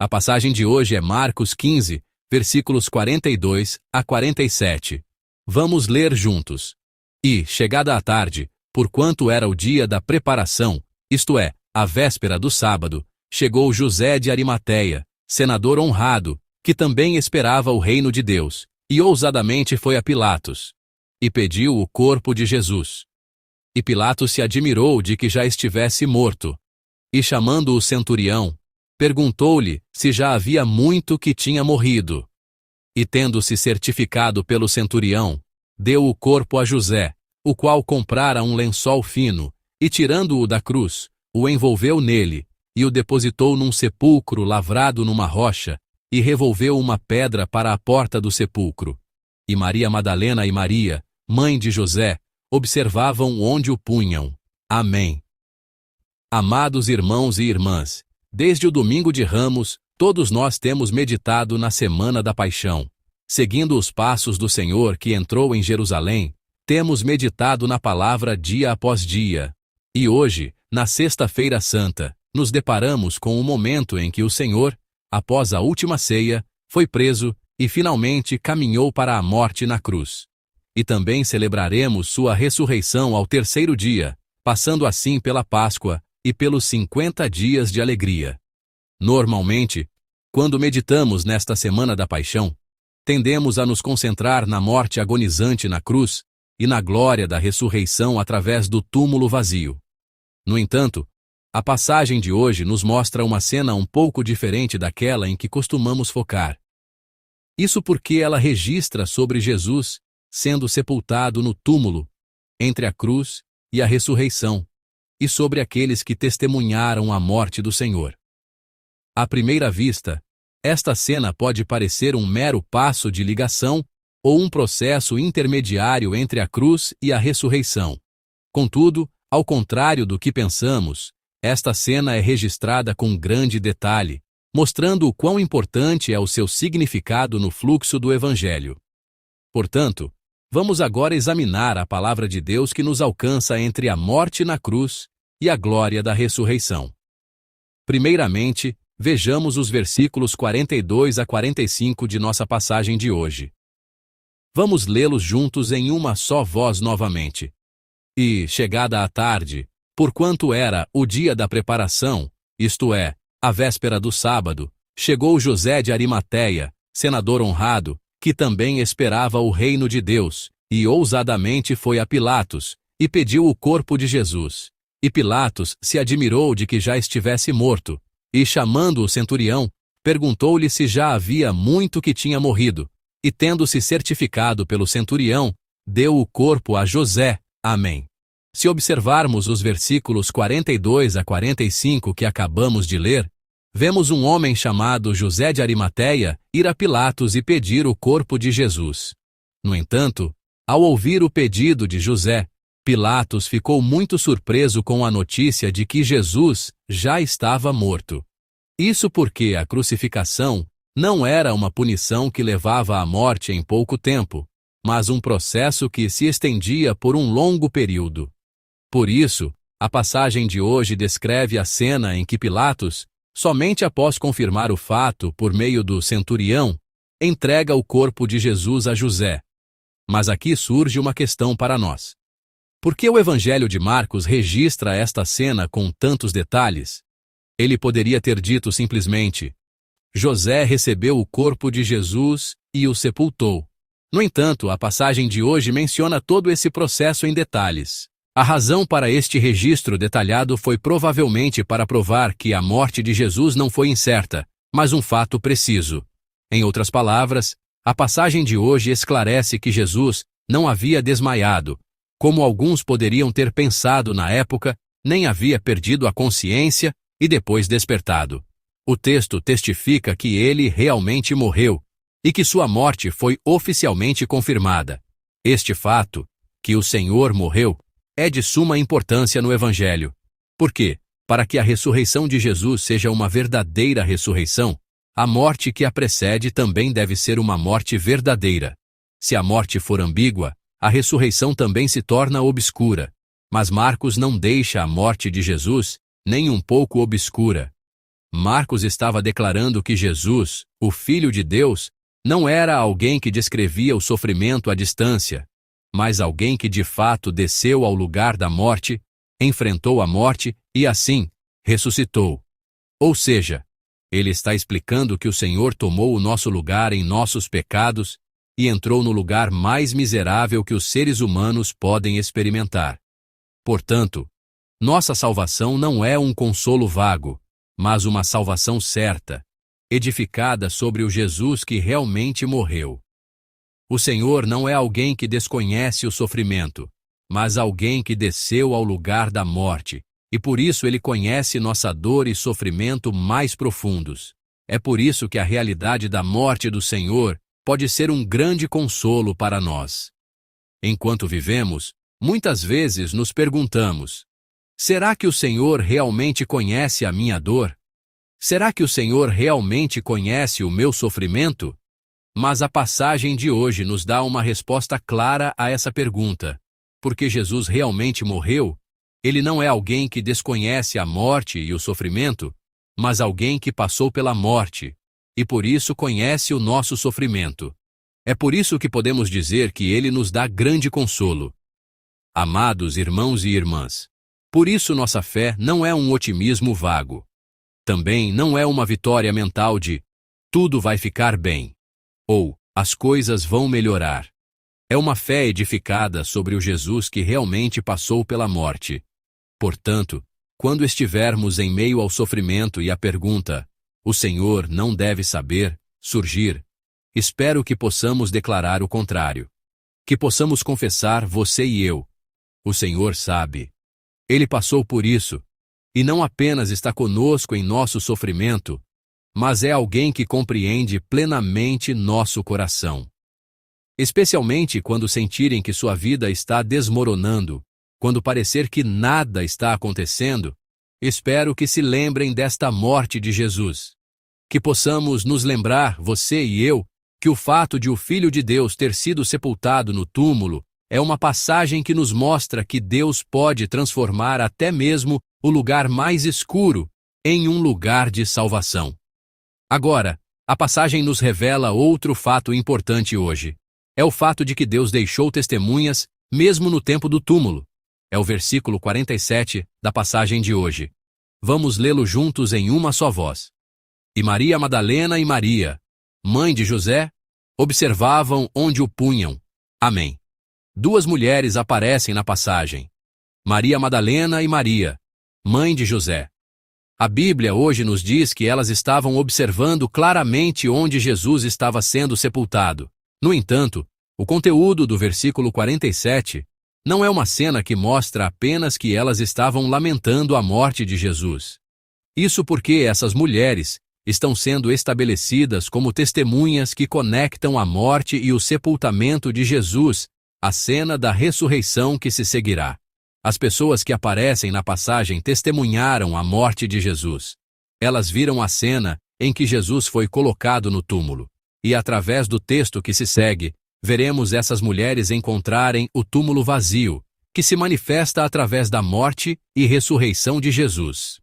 A passagem de hoje é Marcos 15, versículos 42 a 47. Vamos ler juntos. E, chegada a tarde, porquanto era o dia da preparação, isto é, a véspera do sábado, chegou José de Arimateia, senador honrado, que também esperava o reino de Deus, e ousadamente foi a Pilatos, e pediu o corpo de Jesus. E Pilatos se admirou de que já estivesse morto, e chamando o centurião, perguntou-lhe se já havia muito que tinha morrido. E tendo-se certificado pelo centurião, deu o corpo a José, o qual comprara um lençol fino, e tirando-o da cruz, o envolveu nele, e o depositou num sepulcro lavrado numa rocha, e revolveu uma pedra para a porta do sepulcro. E Maria Madalena e Maria, mãe de José, observavam onde o punham. Amém. Amados irmãos e irmãs, desde o domingo de Ramos, todos nós temos meditado na Semana da Paixão. Seguindo os passos do Senhor que entrou em Jerusalém, temos meditado na palavra dia após dia. E hoje, na Sexta-feira Santa, nos deparamos com o momento em que o Senhor, após a última ceia, foi preso e finalmente caminhou para a morte na cruz. E também celebraremos sua ressurreição ao terceiro dia, passando assim pela Páscoa e pelos 50 dias de alegria. Normalmente, quando meditamos nesta Semana da Paixão, tendemos a nos concentrar na morte agonizante na cruz e na glória da ressurreição através do túmulo vazio. No entanto, a passagem de hoje nos mostra uma cena um pouco diferente daquela em que costumamos focar. Isso porque ela registra sobre Jesus sendo sepultado no túmulo, entre a cruz e a ressurreição, e sobre aqueles que testemunharam a morte do Senhor. À primeira vista, esta cena pode parecer um mero passo de ligação ou um processo intermediário entre a cruz e a ressurreição. Contudo, ao contrário do que pensamos, esta cena é registrada com grande detalhe, mostrando o quão importante é o seu significado no fluxo do Evangelho. Portanto, vamos agora examinar a palavra de Deus que nos alcança entre a morte na cruz e a glória da ressurreição. Primeiramente, vejamos os versículos 42 a 45 de nossa passagem de hoje. Vamos lê-los juntos em uma só voz novamente. E, chegada a tarde, porquanto era o dia da preparação, isto é, a véspera do sábado, chegou José de Arimateia, senador honrado, que também esperava o reino de Deus, e ousadamente foi a Pilatos, e pediu o corpo de Jesus. E Pilatos se admirou de que já estivesse morto, e chamando o centurião, perguntou-lhe se já havia muito que tinha morrido, e tendo-se certificado pelo centurião, deu o corpo a José. Amém. Se observarmos os versículos 42 a 45 que acabamos de ler, vemos um homem chamado José de Arimateia ir a Pilatos e pedir o corpo de Jesus. No entanto, ao ouvir o pedido de José, Pilatos ficou muito surpreso com a notícia de que Jesus já estava morto. Isso porque a crucificação não era uma punição que levava à morte em pouco tempo, mas um processo que se estendia por um longo período. Por isso, a passagem de hoje descreve a cena em que Pilatos, somente após confirmar o fato por meio do centurião, entrega o corpo de Jesus a José. Mas aqui surge uma questão para nós. Por que o Evangelho de Marcos registra esta cena com tantos detalhes? Ele poderia ter dito simplesmente: José recebeu o corpo de Jesus e o sepultou. No entanto, a passagem de hoje menciona todo esse processo em detalhes. A razão para este registro detalhado foi provavelmente para provar que a morte de Jesus não foi incerta, mas um fato preciso. Em outras palavras, a passagem de hoje esclarece que Jesus não havia desmaiado, como alguns poderiam ter pensado na época, nem havia perdido a consciência e depois despertado. O texto testifica que ele realmente morreu e que sua morte foi oficialmente confirmada. Este fato, que o Senhor morreu, é de suma importância no Evangelho. Por quê? Para que a ressurreição de Jesus seja uma verdadeira ressurreição, a morte que a precede também deve ser uma morte verdadeira. Se a morte for ambígua, a ressurreição também se torna obscura. Mas Marcos não deixa a morte de Jesus nem um pouco obscura. Marcos estava declarando que Jesus, o Filho de Deus, não era alguém que descrevia o sofrimento à distância, mas alguém que de fato desceu ao lugar da morte, enfrentou a morte e assim ressuscitou. Ou seja, ele está explicando que o Senhor tomou o nosso lugar em nossos pecados e entrou no lugar mais miserável que os seres humanos podem experimentar. Portanto, nossa salvação não é um consolo vago, mas uma salvação certa, edificada sobre o Jesus que realmente morreu. O Senhor não é alguém que desconhece o sofrimento, mas alguém que desceu ao lugar da morte, e por isso ele conhece nossa dor e sofrimento mais profundos. É por isso que a realidade da morte do Senhor pode ser um grande consolo para nós. Enquanto vivemos, muitas vezes nos perguntamos: será que o Senhor realmente conhece a minha dor? Será que o Senhor realmente conhece o meu sofrimento? Mas a passagem de hoje nos dá uma resposta clara a essa pergunta. Porque Jesus realmente morreu, ele não é alguém que desconhece a morte e o sofrimento, mas alguém que passou pela morte, e por isso conhece o nosso sofrimento. É por isso que podemos dizer que ele nos dá grande consolo. Amados irmãos e irmãs, por isso nossa fé não é um otimismo vago. Também não é uma vitória mental de tudo vai ficar bem, ou as coisas vão melhorar. É uma fé edificada sobre o Jesus que realmente passou pela morte. Portanto, quando estivermos em meio ao sofrimento e a pergunta, o Senhor não deve saber, surgir, espero que possamos declarar o contrário. Que possamos confessar, você e eu: o Senhor sabe. Ele passou por isso, e não apenas está conosco em nosso sofrimento, mas é alguém que compreende plenamente nosso coração. Especialmente quando sentirem que sua vida está desmoronando, quando parecer que nada está acontecendo, espero que se lembrem desta morte de Jesus. Que possamos nos lembrar, você e eu, que o fato de o Filho de Deus ter sido sepultado no túmulo é uma passagem que nos mostra que Deus pode transformar até mesmo o lugar mais escuro em um lugar de salvação. Agora, a passagem nos revela outro fato importante hoje. É o fato de que Deus deixou testemunhas mesmo no tempo do túmulo. É o versículo 47 da passagem de hoje. Vamos lê-lo juntos em uma só voz. E Maria Madalena e Maria, mãe de José, observavam onde o punham. Amém. Duas mulheres aparecem na passagem: Maria Madalena e Maria, mãe de José. A Bíblia hoje nos diz que elas estavam observando claramente onde Jesus estava sendo sepultado. No entanto, o conteúdo do versículo 47 não é uma cena que mostra apenas que elas estavam lamentando a morte de Jesus. Isso porque essas mulheres estão sendo estabelecidas como testemunhas que conectam a morte e o sepultamento de Jesus à cena da ressurreição que se seguirá. As pessoas que aparecem na passagem testemunharam a morte de Jesus. Elas viram a cena em que Jesus foi colocado no túmulo. E através do texto que se segue, veremos essas mulheres encontrarem o túmulo vazio, que se manifesta através da morte e ressurreição de Jesus.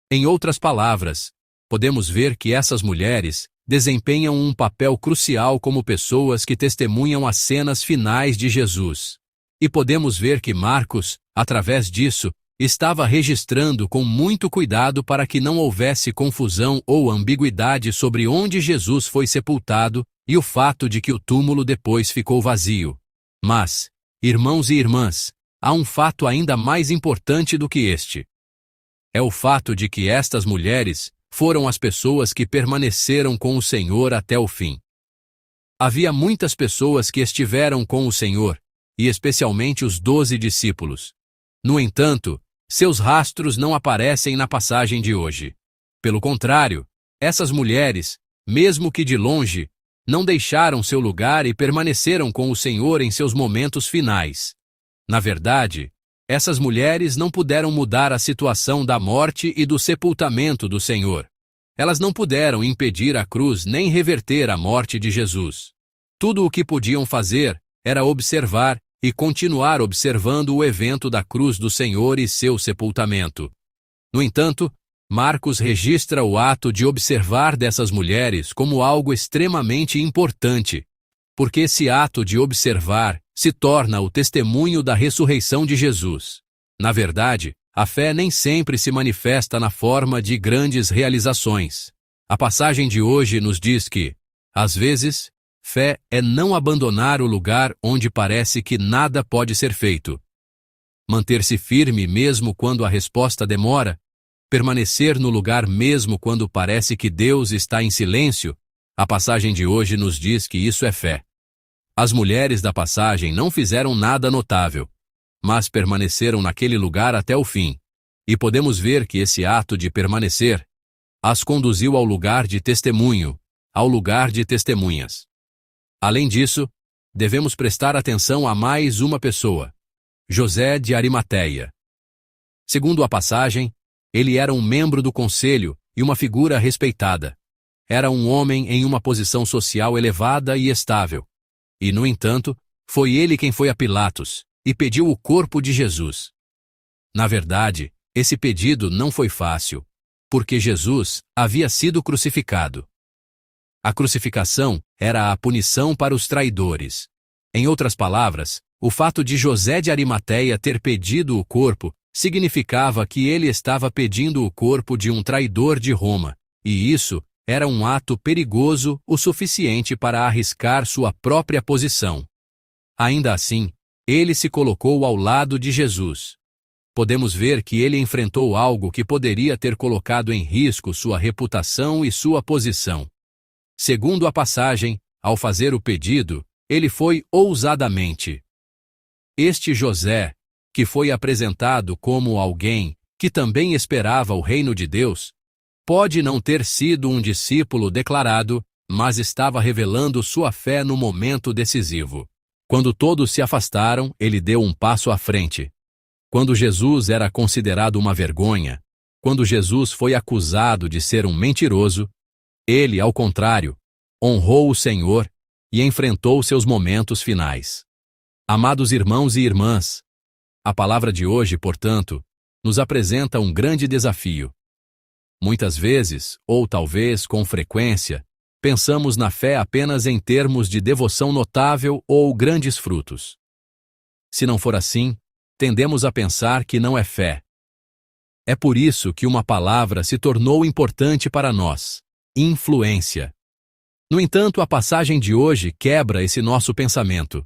Em outras palavras, podemos ver que essas mulheres desempenham um papel crucial como pessoas que testemunham as cenas finais de Jesus. E podemos ver que Marcos, através disso, estava registrando com muito cuidado para que não houvesse confusão ou ambiguidade sobre onde Jesus foi sepultado e o fato de que o túmulo depois ficou vazio. Mas, irmãos e irmãs, há um fato ainda mais importante do que este. É o fato de que estas mulheres foram as pessoas que permaneceram com o Senhor até o fim. Havia muitas pessoas que estiveram com o Senhor, e especialmente os 12 discípulos. No entanto, seus rastros não aparecem na passagem de hoje. Pelo contrário, essas mulheres, mesmo que de longe, não deixaram seu lugar e permaneceram com o Senhor em seus momentos finais. Na verdade, essas mulheres não puderam mudar a situação da morte e do sepultamento do Senhor. Elas não puderam impedir a cruz nem reverter a morte de Jesus. Tudo o que podiam fazer era observar e continuar observando o evento da cruz do Senhor e seu sepultamento. No entanto, Marcos registra o ato de observar dessas mulheres como algo extremamente importante, porque esse ato de observar se torna o testemunho da ressurreição de Jesus. Na verdade, a fé nem sempre se manifesta na forma de grandes realizações. A passagem de hoje nos diz que, às vezes, fé é não abandonar o lugar onde parece que nada pode ser feito. Manter-se firme mesmo quando a resposta demora, permanecer no lugar mesmo quando parece que Deus está em silêncio. A passagem de hoje nos diz que isso é fé. As mulheres da passagem não fizeram nada notável, mas permaneceram naquele lugar até o fim. E podemos ver que esse ato de permanecer as conduziu ao lugar de testemunho, ao lugar de testemunhas. Além disso, devemos prestar atenção a mais uma pessoa, José de Arimateia. Segundo a passagem, ele era um membro do conselho e uma figura respeitada. Era um homem em uma posição social elevada e estável. E, no entanto, foi ele quem foi a Pilatos e pediu o corpo de Jesus. Na verdade, esse pedido não foi fácil, porque Jesus havia sido crucificado. A crucificação era a punição para os traidores. Em outras palavras, o fato de José de Arimateia ter pedido o corpo significava que ele estava pedindo o corpo de um traidor de Roma, e isso era um ato perigoso o suficiente para arriscar sua própria posição. Ainda assim, ele se colocou ao lado de Jesus. Podemos ver que ele enfrentou algo que poderia ter colocado em risco sua reputação e sua posição. Segundo a passagem, ao fazer o pedido, ele foi ousadamente. Este José, que foi apresentado como alguém que também esperava o reino de Deus, pode não ter sido um discípulo declarado, mas estava revelando sua fé no momento decisivo. Quando todos se afastaram, ele deu um passo à frente. Quando Jesus era considerado uma vergonha, quando Jesus foi acusado de ser um mentiroso, ele, ao contrário, honrou o Senhor e enfrentou seus momentos finais. Amados irmãos e irmãs, a palavra de hoje, portanto, nos apresenta um grande desafio. Muitas vezes, ou talvez com frequência, pensamos na fé apenas em termos de devoção notável ou grandes frutos. Se não for assim, tendemos a pensar que não é fé. É por isso que uma palavra se tornou importante para nós: influência. No entanto, a passagem de hoje quebra esse nosso pensamento.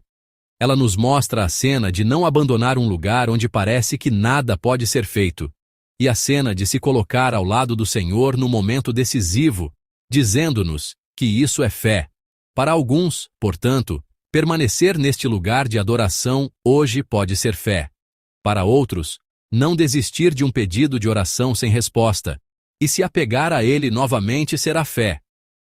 Ela nos mostra a cena de não abandonar um lugar onde parece que nada pode ser feito, e a cena de se colocar ao lado do Senhor no momento decisivo, dizendo-nos que isso é fé. Para alguns, portanto, permanecer neste lugar de adoração hoje pode ser fé. Para outros, não desistir de um pedido de oração sem resposta, e se apegar a ele novamente será fé.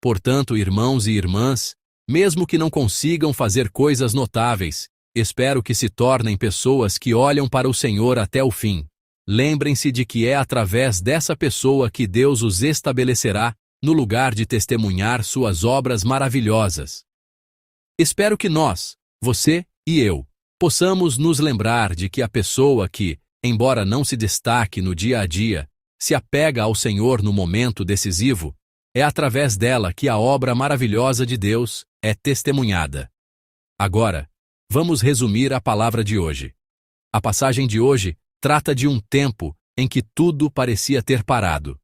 Portanto, irmãos e irmãs, mesmo que não consigam fazer coisas notáveis, espero que se tornem pessoas que olham para o Senhor até o fim. Lembrem-se de que é através dessa pessoa que Deus os estabelecerá no lugar de testemunhar suas obras maravilhosas. Espero que nós, você e eu, possamos nos lembrar de que a pessoa que, embora não se destaque no dia a dia, se apega ao Senhor no momento decisivo, é através dela que a obra maravilhosa de Deus é testemunhada. Agora, vamos resumir a palavra de hoje. A passagem de hoje trata de um tempo em que tudo parecia ter parado.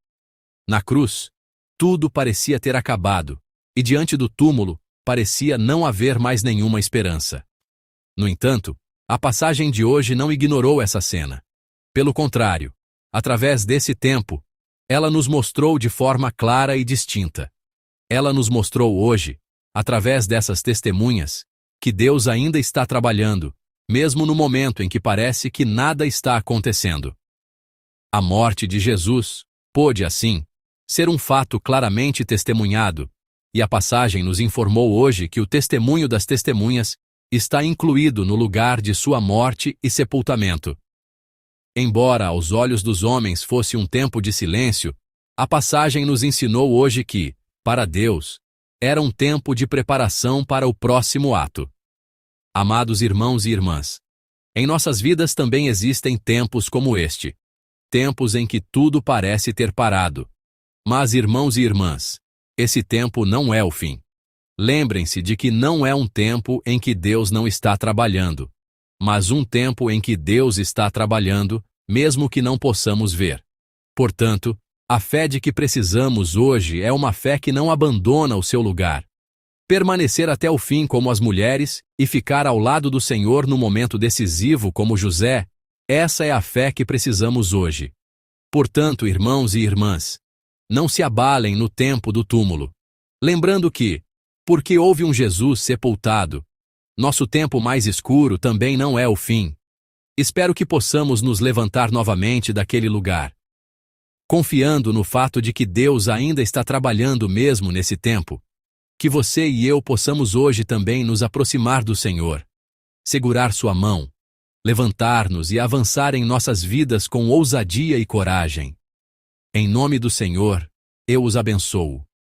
Na cruz, tudo parecia ter acabado, e diante do túmulo, parecia não haver mais nenhuma esperança. No entanto, a passagem de hoje não ignorou essa cena. Pelo contrário, através desse tempo, ela nos mostrou de forma clara e distinta. Ela nos mostrou hoje, através dessas testemunhas, que Deus ainda está trabalhando, mesmo no momento em que parece que nada está acontecendo. A morte de Jesus pôde, assim, ser um fato claramente testemunhado, e a passagem nos informou hoje que o testemunho das testemunhas está incluído no lugar de sua morte e sepultamento. Embora aos olhos dos homens fosse um tempo de silêncio, a passagem nos ensinou hoje que, para Deus, era um tempo de preparação para o próximo ato. Amados irmãos e irmãs, em nossas vidas também existem tempos como este. tempos em que tudo parece ter parado. Mas, irmãos e irmãs, esse tempo não é o fim. Lembrem-se de que não é um tempo em que Deus não está trabalhando, mas um tempo em que Deus está trabalhando, mesmo que não possamos ver. Portanto, a fé de que precisamos hoje é uma fé que não abandona o seu lugar. Permanecer até o fim como as mulheres e ficar ao lado do Senhor no momento decisivo como José, essa é a fé que precisamos hoje. Portanto, irmãos e irmãs, não se abalem no tempo do túmulo. Lembrando que, porque houve um Jesus sepultado, nosso tempo mais escuro também não é o fim. Espero que possamos nos levantar novamente daquele lugar, confiando no fato de que Deus ainda está trabalhando mesmo nesse tempo. Que você e eu possamos hoje também nos aproximar do Senhor, segurar sua mão, levantar-nos e avançar em nossas vidas com ousadia e coragem. Em nome do Senhor, eu os abençoo.